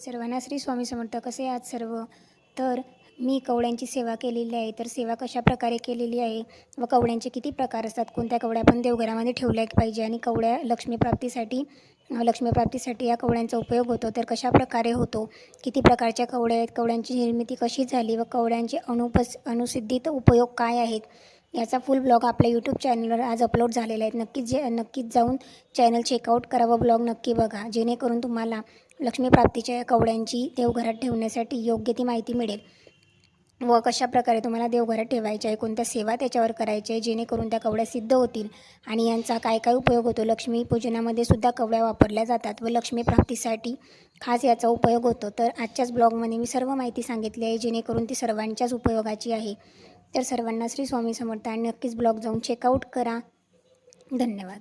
सर्वांना श्री स्वामी समर्थ. कसे आहात सर्व? तर मी कवड्यांची सेवा केलेली आहे. तर सेवा कशा प्रकारे केलेली आहे व कवड्यांचे किती प्रकार असतात, कोणत्या कवड्या आपण देवघरामध्ये ठेवल्या पाहिजे आणि कवड्या लक्ष्मीप्राप्तीसाठी या कवड्यांचा उपयोग होतो तर कशा प्रकारे होतो, किती प्रकारच्या कवड्या आहेत, कवड्यांची निर्मिती कशी झाली व कवड्यांचे अनुसिद्धित उपयोग काय आहेत, याचा फुल ब्लॉग आपल्या यूट्यूब चॅनलवर आज अपलोड झालेला आहे. नक्कीच जाऊन चॅनल चेकआउट करा व ब्लॉग नक्की बघा, जेणेकरून तुम्हाला लक्ष्मीप्राप्तीच्या कवड्यांची देवघरात ठेवण्यासाठी योग्य ती माहिती मिळेल व कशा प्रकारे तुम्हाला देवघरात ठेवायचे आहे, कोणत्या सेवा त्याच्यावर करायच्या आहे जेणेकरून त्या कवड्या सिद्ध होतील आणि यांचा काय काय उपयोग होतो. लक्ष्मी पूजनामध्ये सुद्धा कवड्या वापरल्या जातात व लक्ष्मीप्राप्तीसाठी खास याचा उपयोग होतो. तर आजच्याच ब्लॉगमध्ये मी सर्व माहिती सांगितली आहे जेणेकरून ती सर्वांच्याच उपयोगाची आहे. तर सर्वांना श्री स्वामी समर्थ आणि नक्कीच ब्लॉग जाऊन चेकआउट करा. धन्यवाद.